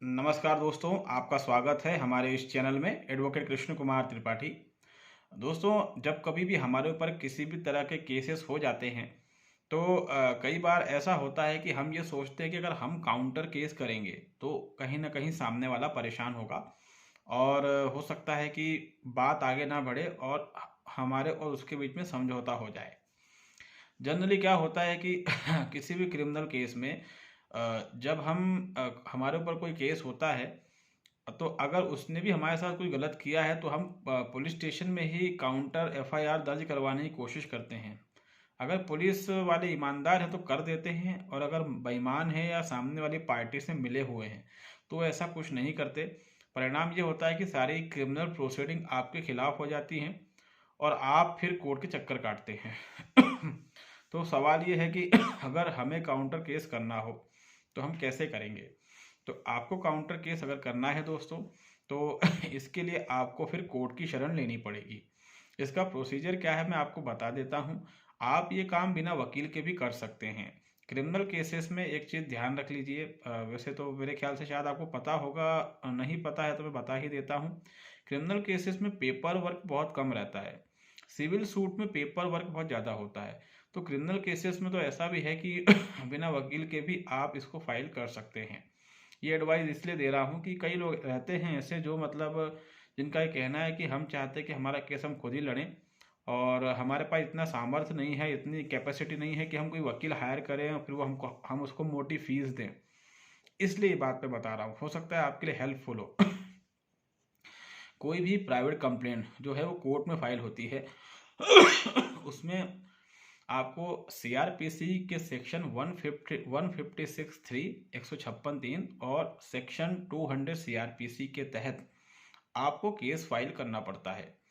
नमस्कार दोस्तों, आपका स्वागत है हमारे इस चैनल में एडवोकेट कृष्ण कुमार त्रिपाठी। दोस्तों, जब कभी भी हमारे ऊपर किसी भी तरह के केसेस हो जाते हैं तो कई बार ऐसा होता है कि हम ये सोचते हैं कि अगर हम काउंटर केस करेंगे तो कहीं ना कहीं सामने वाला परेशान होगा और हो सकता है कि बात आगे ना बढ़े और हमारे और उसके बीच में समझौता हो जाए। जनरली क्या होता है कि किसी भी क्रिमिनल केस में जब हमारे ऊपर कोई केस होता है तो अगर उसने भी हमारे साथ कोई गलत किया है तो हम पुलिस स्टेशन में ही काउंटर एफआईआर दर्ज करवाने की कोशिश करते हैं। अगर पुलिस वाले ईमानदार हैं तो कर देते हैं, और अगर बेईमान है या सामने वाली पार्टी से मिले हुए हैं तो ऐसा कुछ नहीं करते। परिणाम ये होता है कि सारी क्रिमिनल प्रोसीडिंग आपके खिलाफ हो जाती हैं और आप फिर कोर्ट के चक्कर काटते हैं। तो सवाल ये है कि अगर हमें काउंटर केस करना हो तो हम कैसे करेंगे। तो आपको काउंटर केस अगर करना है दोस्तों, तो इसके लिए आपको फिर कोर्ट की शरण लेनी पड़ेगी। इसका प्रोसीजर क्या है मैं आपको बता देता हूँ। आप ये काम बिना वकील के भी कर सकते हैं। क्रिमिनल केसेस में एक चीज़ ध्यान रख लीजिए, वैसे तो मेरे ख्याल से शायद आपको पता होगा, नहीं पता है तो मैं बता ही देता हूँ। क्रिमिनल केसेस में पेपर वर्क बहुत कम रहता है, सिविल सूट में पेपर वर्क बहुत ज़्यादा होता है। तो क्रिमिनल केसेस में तो ऐसा भी है कि बिना वकील के भी आप इसको फाइल कर सकते हैं। ये एडवाइस इसलिए दे रहा हूँ कि कई लोग रहते हैं ऐसे जो मतलब जिनका ये कहना है कि हम चाहते हैं कि हमारा केस हम खुद ही लड़ें, और हमारे पास इतना सामर्थ्य नहीं है, इतनी कैपेसिटी नहीं है कि हम कोई वकील हायर करें और फिर वो हम उसको मोटी फीस दें। इसलिए ये बात मैं बता रहा हूँ, हो सकता है आपके लिए हेल्पफुल हो। कोई भी प्राइवेट कंप्लेंट जो है वो कोर्ट में फाइल होती है, उसमें आपको सीआरपीसी के सेक्शन 156(3) 156(3) और सेक्शन 200 सीआरपीसी के तहत आपको केस फाइल करना पड़ता है।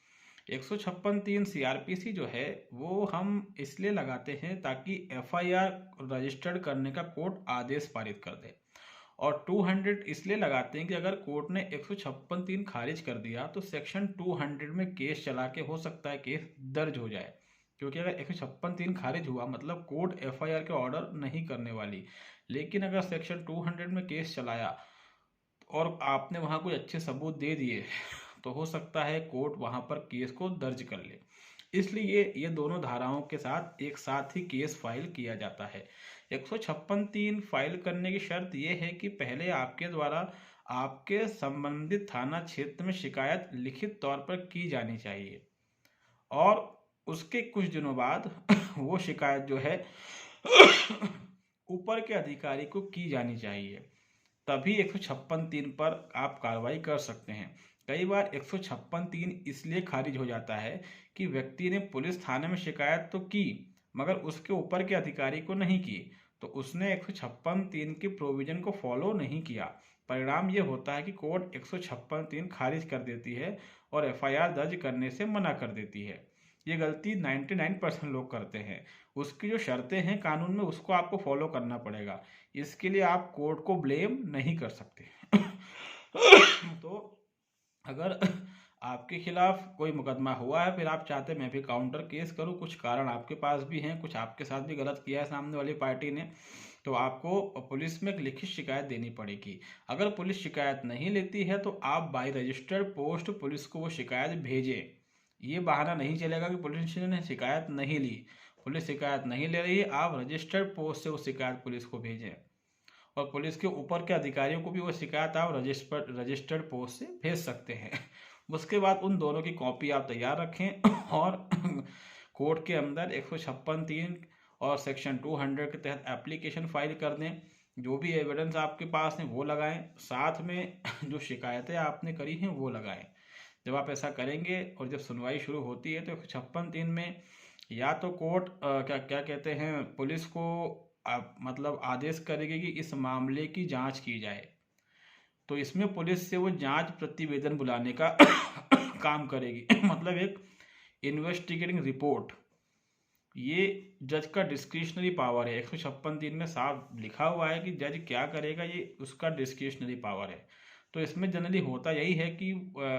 156(3) सीआरपीसी जो है वो हम इसलिए लगाते हैं ताकि एफआईआर रजिस्टर्ड करने का कोर्ट आदेश पारित कर दे, और 200 इसलिए लगाते हैं कि अगर कोर्ट ने 156(3) खारिज कर दिया तो सेक्शन 200 में केस चला के हो सकता है केस दर्ज हो जाए। क्योंकि अगर 156(3) खारिज हुआ मतलब कोर्ट एफआईआर के ऑर्डर नहीं करने वाली। लेकिन अगर सेक्शन 200 में केस चलाया और आपने वहाँ कोई अच्छे सबूत दे दिए तो हो सकता है कोर्ट वहाँ पर केस को दर्ज कर ले। इसलिए ये दोनों धाराओं के साथ एक साथ ही केस फाइल किया जाता है। 156(3) फाइल करने की शर्त यह है कि पहले आपके द्वारा आपके संबंधित थाना क्षेत्र में शिकायत लिखित तौर पर की जानी चाहिए, और उसके कुछ दिनों बाद वो शिकायत जो है ऊपर के अधिकारी को की जानी चाहिए। तभी 156(3) पर आप कार्रवाई कर सकते हैं। कई बार 156(3) इसलिए खारिज हो जाता है कि व्यक्ति ने पुलिस थाने में शिकायत तो की मगर उसके ऊपर के अधिकारी को नहीं की, तो उसने 156(3) के प्रोविजन को फॉलो नहीं किया। परिणाम ये होता है कि कोर्ट 156(3) खारिज कर देती है और एफआईआर दर्ज करने से मना कर देती है। ये गलती 99% लोग करते हैं। उसकी जो शर्तें हैं कानून में उसको आपको फॉलो करना पड़ेगा। इसके लिए आप कोर्ट को ब्लेम नहीं कर सकते। तो अगर आपके खिलाफ कोई मुकदमा हुआ है फिर आप चाहते मैं भी काउंटर केस करूं, कुछ कारण आपके पास भी हैं, कुछ आपके साथ भी गलत किया है सामने वाली पार्टी ने, तो आपको पुलिस में एक लिखित शिकायत देनी पड़ेगी। अगर पुलिस शिकायत नहीं लेती है तो आप बाय रजिस्टर्ड पोस्ट पुलिस को वो शिकायत भेजें। ये बहाना नहीं चलेगा कि पुलिस ने शिकायत नहीं ली। पुलिस शिकायत नहीं ले रही है, आप रजिस्टर्ड पोस्ट से वो शिकायत पुलिस को भेजें, और पुलिस के ऊपर के अधिकारियों को भी वो शिकायत आप रजिस्टर्ड पोस्ट से भेज सकते हैं। उसके बाद उन दोनों की कॉपी आप तैयार रखें और कोर्ट के अंदर 156(3) और सेक्शन 200 के तहत एप्लीकेशन फाइल कर दें। जो भी एविडेंस आपके पास है वो लगाएं, साथ में जो शिकायतें आपने करी हैं वो लगाएं। जब आप ऐसा करेंगे और जब सुनवाई शुरू होती है तो 156(3) में या तो कोर्ट क्या क्या कहते हैं पुलिस को आप मतलब आदेश करेगी कि इस मामले की जांच की जाए, तो इसमें पुलिस से वो जांच प्रतिवेदन बुलाने का काम करेगी। मतलब एक इन्वेस्टिगेटिंग रिपोर्ट। ये जज का डिस्क्रिशनरी पावर है। 156(3) में साफ लिखा हुआ है कि जज क्या करेगा, ये उसका डिस्क्रिशनरी पावर है। तो इसमें जनरली होता यही है कि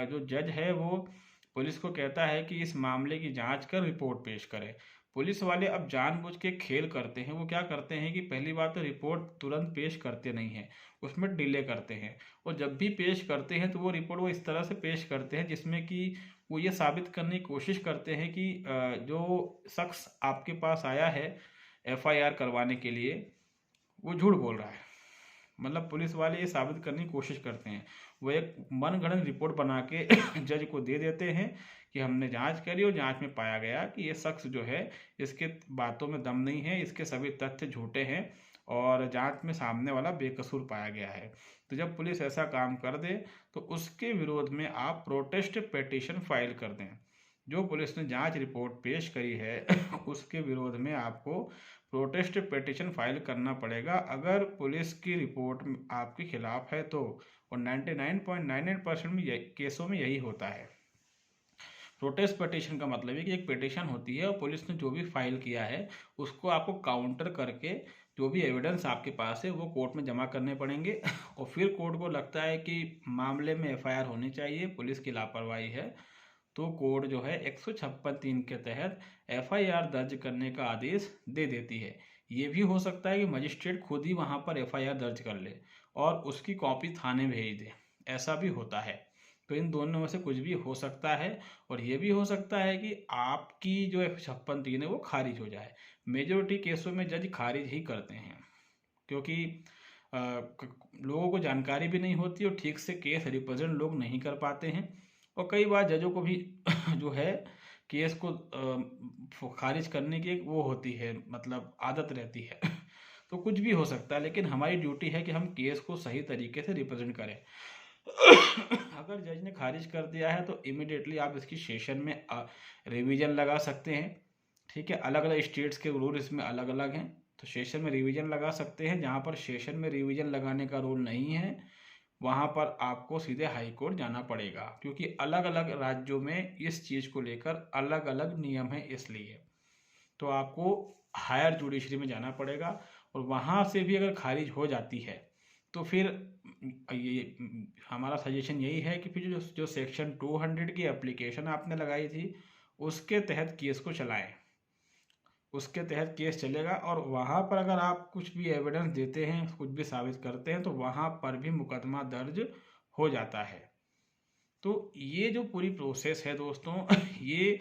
जो जज है वो पुलिस को कहता है कि इस मामले की जांच कर रिपोर्ट पेश करे। पुलिस वाले अब जानबूझ के खेल करते हैं। वो क्या करते हैं कि पहली बात तो रिपोर्ट तुरंत पेश करते नहीं हैं, उसमें डिले करते हैं। और जब भी पेश करते हैं तो वो रिपोर्ट वो इस तरह से पेश करते हैं जिसमें कि वो ये साबित करने की कोशिश करते हैं कि जो शख्स आपके पास आया है एफआईआर करवाने के लिए वो झूठ बोल रहा है। मतलब पुलिस वाले ये साबित करने की कोशिश करते हैं। वो एक मनगढ़ंत रिपोर्ट बना के जज को दे देते हैं कि हमने जांच करी और जांच में पाया गया कि ये शख्स जो है इसके बातों में दम नहीं है, इसके सभी तथ्य झूठे हैं और जांच में सामने वाला बेकसूर पाया गया है। तो जब पुलिस ऐसा काम कर दे तो उसके विरोध में आप प्रोटेस्ट पिटीशन फाइल कर दें। जो पुलिस ने जांच रिपोर्ट पेश करी है उसके विरोध में आपको प्रोटेस्ट पिटीशन फाइल करना पड़ेगा। अगर पुलिस की रिपोर्ट आपके खिलाफ है तो, और 99.99% में केसों में यही होता है। प्रोटेस्ट पिटीशन का मतलब है कि एक पिटीशन होती है और पुलिस ने जो भी फाइल किया है उसको आपको काउंटर करके जो भी एविडेंस आपके पास है वो कोर्ट में जमा करने पड़ेंगे। और फिर कोर्ट को लगता है कि मामले में एफआईआर होनी चाहिए, पुलिस की लापरवाही है, तो कोर्ट जो है 156(3) के तहत एफआईआर दर्ज करने का आदेश दे देती है। ये भी हो सकता है कि मजिस्ट्रेट खुद ही वहाँ पर एफआईआर दर्ज कर ले और उसकी कॉपी थाने भेज दे, ऐसा भी होता है। तो इन दोनों में से कुछ भी हो सकता है। और ये भी हो सकता है कि आपकी जो 156(3) है वो खारिज हो जाए। मेजोरिटी केसों में जज खारिज ही करते हैं क्योंकि लोगों को जानकारी भी नहीं होती और ठीक से केस रिप्रेजेंट लोग नहीं कर पाते हैं। और कई बार जजों को भी जो है केस को खारिज करने की एक वो होती है, मतलब आदत रहती है। तो कुछ भी हो सकता है, लेकिन हमारी ड्यूटी है कि हम केस को सही तरीके से रिप्रेजेंट करें। अगर जज ने खारिज कर दिया है तो इमिडिएटली आप इसकी सेशन में रिवीजन लगा सकते हैं। ठीक है, अलग अलग स्टेट्स के रूल इसमें अलग अलग हैं, तो सेशन में रिवीजन लगा सकते हैं। जहाँ पर सेशन में रिवीजन लगाने का रूल नहीं है वहाँ पर आपको सीधे हाई कोर्ट जाना पड़ेगा, क्योंकि अलग अलग राज्यों में इस चीज़ को लेकर अलग अलग नियम है। इसलिए तो आपको हायर जुडिशरी में जाना पड़ेगा और वहाँ से भी अगर खारिज हो जाती है तो फिर ये हमारा सजेशन यही है कि फिर जो सेक्शन 200 की एप्लीकेशन आपने लगाई थी उसके तहत केस को चलाएं, उसके तहत केस चलेगा। और वहाँ पर अगर आप कुछ भी एविडेंस देते हैं, कुछ भी साबित करते हैं, तो वहाँ पर भी मुकदमा दर्ज हो जाता है। तो ये जो पूरी प्रोसेस है दोस्तों ये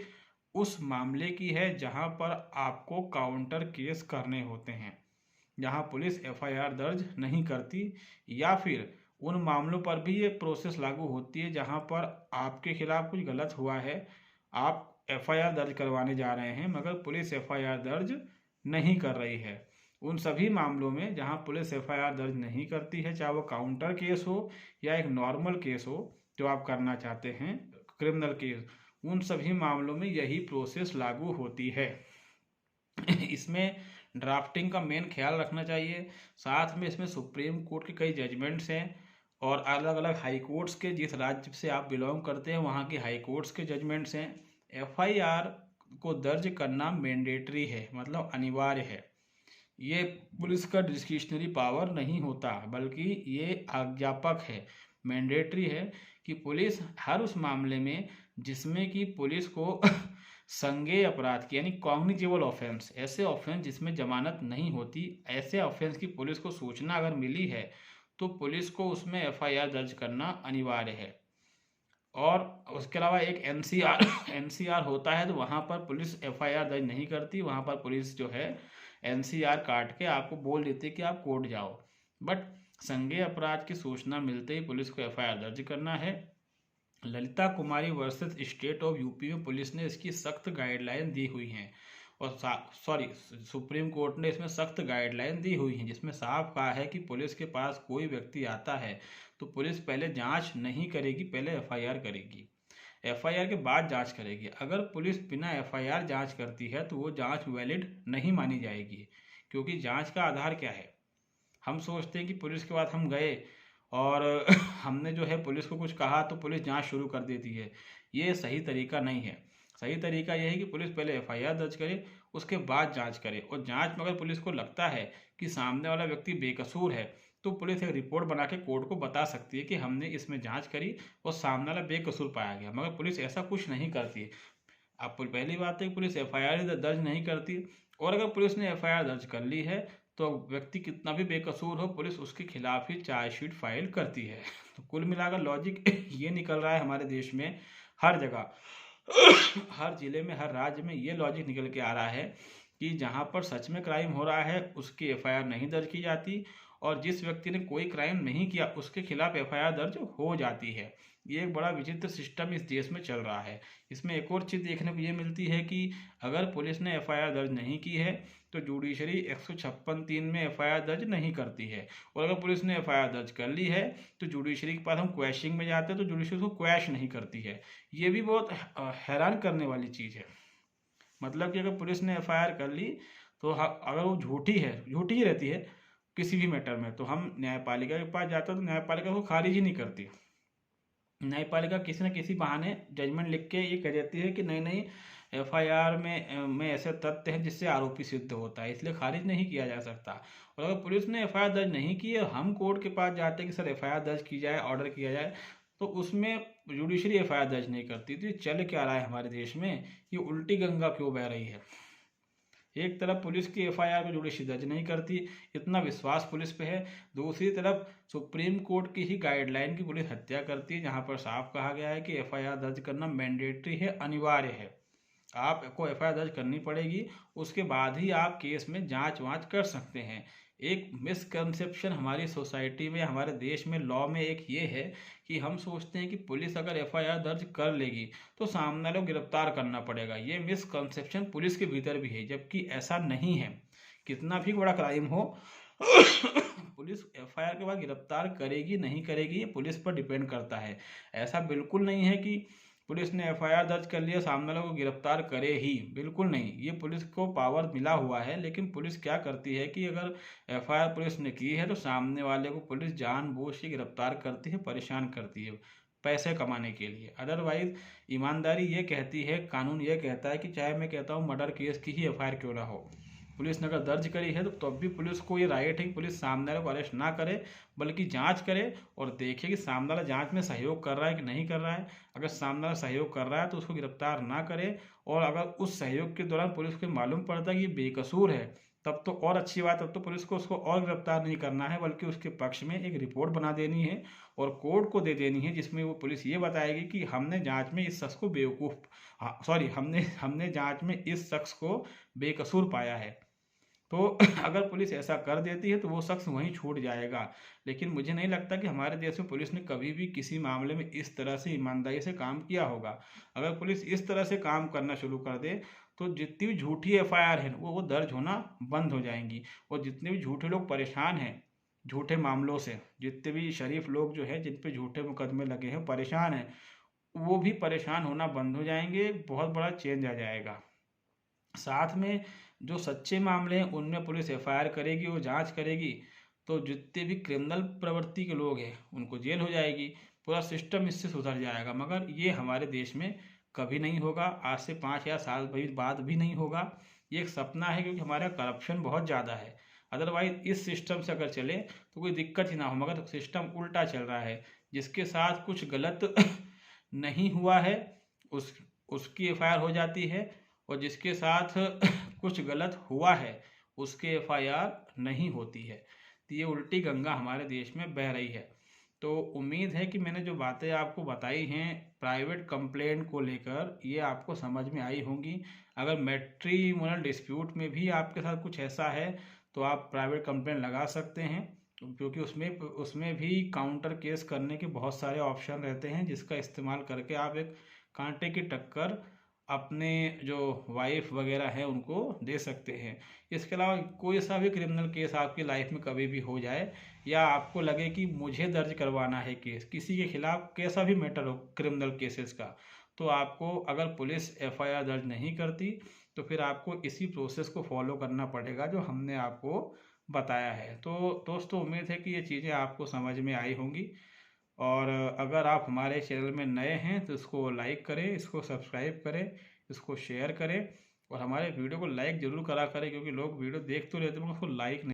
उस मामले की है जहाँ पर आपको काउंटर केस करने होते हैं, जहाँ पुलिस एफआईआर दर्ज नहीं करती, या फिर उन मामलों पर भी ये प्रोसेस लागू होती है जहाँ पर आपके खिलाफ कुछ गलत हुआ है, आप एफआईआर दर्ज करवाने जा रहे हैं मगर पुलिस एफआईआर दर्ज नहीं कर रही है। उन सभी मामलों में जहां पुलिस एफआईआर दर्ज नहीं करती है, चाहे वो काउंटर केस हो या एक नॉर्मल केस हो जो आप करना चाहते हैं क्रिमिनल केस, उन सभी मामलों में यही प्रोसेस लागू होती है। इसमें ड्राफ्टिंग का मेन ख्याल रखना चाहिए। साथ में इसमें सुप्रीम कोर्ट के कई जजमेंट्स हैं और अलग अलग हाई कोर्ट्स के, जिस राज्य से आप बिलोंग करते हैं वहाँ के हाई कोर्ट्स के जजमेंट्स हैं। एफआईआर को दर्ज करना मैंडेटरी है, मतलब अनिवार्य है। ये पुलिस का डिस्क्रिशनरी पावर नहीं होता, बल्कि ये आज्ञापक है, मैंडेटरी है कि पुलिस हर उस मामले में जिसमें कि पुलिस को संज्ञेय अपराध की यानी कॉग्निजेबल ऑफेंस, ऐसे ऑफेंस जिसमें जमानत नहीं होती, ऐसे ऑफेंस की पुलिस को सूचना अगर मिली है तो पुलिस को उसमें एफआईआर दर्ज करना अनिवार्य है। और उसके अलावा एक एनसीआर होता है, तो वहाँ पर पुलिस एफआईआर दर्ज नहीं करती, वहाँ पर पुलिस जो है एनसीआर काट के आपको बोल देती है कि आप कोर्ट जाओ। बट संज्ञेय अपराध की सूचना मिलते ही पुलिस को एफआईआर दर्ज करना है। ललिता कुमारी वर्सेस स्टेट ऑफ यूपी में पुलिस ने इसकी सख्त गाइडलाइन दी हुई हैं, और सुप्रीम कोर्ट ने इसमें सख्त गाइडलाइन दी हुई है जिसमें साफ कहा है कि पुलिस के पास कोई व्यक्ति आता है तो पुलिस पहले जांच नहीं करेगी, पहले एफआईआर करेगी, एफआईआर के बाद जांच करेगी। अगर पुलिस बिना एफआईआर जांच करती है तो वो जांच वैलिड नहीं मानी जाएगी, क्योंकि जांच का आधार क्या है। हम सोचते हैं कि पुलिस के बाद हम गए और हमने जो है पुलिस को कुछ कहा तो पुलिस जांच शुरू कर देती है, ये सही तरीका नहीं है। सही तरीका यह है कि पुलिस पहले एफआईआर दर्ज करे, उसके बाद जांच करे, और जांच में अगर पुलिस को लगता है कि सामने वाला व्यक्ति बेकसूर है तो पुलिस एक रिपोर्ट बना के कोर्ट को बता सकती है कि हमने इसमें जांच करी और सामने वाला बेकसूर पाया गया। मगर पुलिस ऐसा कुछ नहीं करती है। आप पहली बात है कि पुलिस एफआईआर दर्ज नहीं करती, और अगर पुलिस ने एफआईआर दर्ज कर ली है तो व्यक्ति कितना भी बेकसूर हो, पुलिस उसके खिलाफ ही चार्जशीट फाइल करती है। तो कुल मिलाकर लॉजिक ये निकल रहा है हमारे देश में हर जगह, हर जिले में, हर राज्य में ये लॉजिक निकल के आ रहा है कि जहाँ पर सच में क्राइम हो रहा है उसकी एफआईआर नहीं दर्ज की जाती, और जिस व्यक्ति ने कोई क्राइम नहीं किया उसके खिलाफ एफआईआर दर्ज हो जाती है। ये एक बड़ा विचित्र सिस्टम इस देश में चल रहा है। इसमें एक और चीज़ देखने को ये मिलती है कि अगर पुलिस ने एफआईआर दर्ज नहीं की है तो जुडिशरी 156(3) में एफआईआर दर्ज नहीं करती है, और अगर पुलिस ने एफआईआर दर्ज कर ली है तो जुडिशरी के पास हम क्वैशिंग में जाते हैं तो जुडिशरी उसको क्वैश नहीं करती है। ये भी बहुत हैरान करने वाली चीज़ है। मतलब कि अगर पुलिस ने एफआईआर कर ली तो अगर वो झूठी है, झूठी ही रहती है किसी भी मैटर में, तो हम न्यायपालिका के पास जाते हैं तो न्यायपालिका को खारिज ही नहीं करती। न्यायपालिका किसी न किसी बहाने जजमेंट लिख के ये कह देती है कि नहीं नहीं, एफआईआर में ऐसे तथ्य हैं जिससे आरोपी सिद्ध होता है, इसलिए खारिज नहीं किया जा सकता। और अगर पुलिस ने एफआईआर दर्ज नहीं की है, हम कोर्ट के पास जाते हैं कि सर एफआईआर दर्ज की जाए, ऑर्डर किया जाए, तो उसमें जुडिशरी एफआईआर दर्ज नहीं करती। तो ये चल क्या रहा है हमारे देश में, ये उल्टी गंगा क्यों बह रही है। एक तरफ पुलिस की एफआईआर को जुडिशरी दर्ज नहीं करती, इतना विश्वास पुलिस पे है, दूसरी तरफ सुप्रीम कोर्ट की ही गाइडलाइन की पुलिस हत्या करती है, जहां पर साफ कहा गया है कि एफआईआर दर्ज करना मैंडेटरी है, अनिवार्य है। आपको एफआईआर दर्ज करनी पड़ेगी, उसके बाद ही आप केस में जांच वाँच कर सकते हैं। एक मिसकंसेप्शन हमारी सोसाइटी में, हमारे देश में, लॉ में एक ये है कि हम सोचते हैं कि पुलिस अगर एफआईआर दर्ज कर लेगी तो सामने वाले को गिरफ्तार करना पड़ेगा। ये मिसकंसेप्शन पुलिस के भीतर भी है, जबकि ऐसा नहीं है। कितना भी बड़ा क्राइम हो पुलिस एफआईआर के बाद गिरफ्तार करेगी नहीं करेगी ये पुलिस पर डिपेंड करता है। ऐसा बिल्कुल नहीं है कि पुलिस ने एफआईआर दर्ज कर लिया सामने वालों को गिरफ्तार करे ही, बिल्कुल नहीं। ये पुलिस को पावर मिला हुआ है, लेकिन पुलिस क्या करती है कि अगर एफआईआर पुलिस ने की है तो सामने वाले को पुलिस जानबूझ के गिरफ्तार करती है, परेशान करती है पैसे कमाने के लिए। अदरवाइज ईमानदारी ये कहती है, कानून ये कहता है कि चाहे मैं कहता हूँ मर्डर केस की ही एफआईआर क्यों ना हो, पुलिस ने अगर दर्ज करी है तो तब भी पुलिस को ये राइट है कि पुलिस सामने वाले को अरेस्ट ना करे, बल्कि जांच करे और देखे कि सामने वाला जांच में सहयोग कर रहा है कि नहीं कर रहा है। अगर सामने वाला सहयोग कर रहा है तो उसको गिरफ्तार ना करे, और अगर उस सहयोग के दौरान पुलिस को मालूम पड़ता है कि ये बेकसूर है, तब तो और अच्छी बात, तब तो पुलिस को उसको और गिरफ्तार नहीं करना है, बल्कि उसके पक्ष में एक रिपोर्ट बना देनी है और कोर्ट को दे देनी है, जिसमें वो पुलिस ये बताएगी कि हमने जांच में इस शख्स को हमने जांच में इस शख्स को बेकसूर पाया है। तो अगर पुलिस ऐसा कर देती है तो वो शख्स वहीं छूट जाएगा। लेकिन मुझे नहीं लगता कि हमारे देश में पुलिस ने कभी भी किसी मामले में इस तरह से ईमानदारी से काम किया होगा। अगर पुलिस इस तरह से काम करना शुरू कर दे तो जितनी भी झूठी एफआईआर है वो दर्ज होना बंद हो जाएंगी, और जितने भी झूठे लोग परेशान हैं झूठे मामलों से, जितने भी शरीफ लोग जो है जिन पे झूठे मुकदमे लगे हैं परेशान हैं, वो भी परेशान होना बंद हो जाएंगे। बहुत बड़ा चेंज आ जाएगा। साथ में जो सच्चे मामले हैं उनमें पुलिस एफआईआर करेगी, वो जांच करेगी, तो जितने भी क्रिमिनल प्रवृत्ति के लोग हैं उनको जेल हो जाएगी, पूरा सिस्टम इससे सुधर जाएगा। मगर ये हमारे देश में कभी नहीं होगा, आज से 5 या साल बाद भी नहीं होगा। ये एक सपना है, क्योंकि हमारा करप्शन बहुत ज़्यादा है। अदरवाइज इस सिस्टम से अगर चले तो कोई दिक्कत ही ना हो, मगर सिस्टम उल्टा चल रहा है। जिसके साथ कुछ गलत नहीं हुआ है उसकी एफआईआर हो जाती है, और जिसके साथ कुछ गलत हुआ है उसके एफआईआर नहीं होती है। तो ये उल्टी गंगा हमारे देश में बह रही है। तो उम्मीद है कि मैंने जो बातें आपको बताई हैं प्राइवेट कंप्लेंट को लेकर, ये आपको समझ में आई होंगी। अगर मैट्रिमोनियल डिस्प्यूट में भी आपके साथ कुछ ऐसा है तो आप प्राइवेट कंप्लेंट लगा सकते हैं, क्योंकि उसमें भी काउंटर केस करने के बहुत सारे ऑप्शन रहते हैं, जिसका इस्तेमाल करके आप एक कांटे की टक्कर अपने जो वाइफ वगैरह है उनको दे सकते हैं। इसके अलावा कोई सा भी क्रिमिनल केस आपकी लाइफ में कभी भी हो जाए, या आपको लगे कि मुझे दर्ज करवाना है केस किसी के खिलाफ, कैसा भी मैटर हो क्रिमिनल केसेस का, तो आपको अगर पुलिस एफआईआर दर्ज नहीं करती तो फिर आपको इसी प्रोसेस को फॉलो करना पड़ेगा जो हमने आपको बताया है। तो दोस्तों उम्मीद है कि ये चीज़ें आपको समझ में आई होंगी, और अगर आप हमारे चैनल में नए हैं तो इसको लाइक करें, इसको सब्सक्राइब करें, इसको शेयर करें, और हमारे वीडियो को लाइक ज़रूर करा करें, क्योंकि लोग वीडियो देख तो लेते हैं मगर उसको लाइक नहीं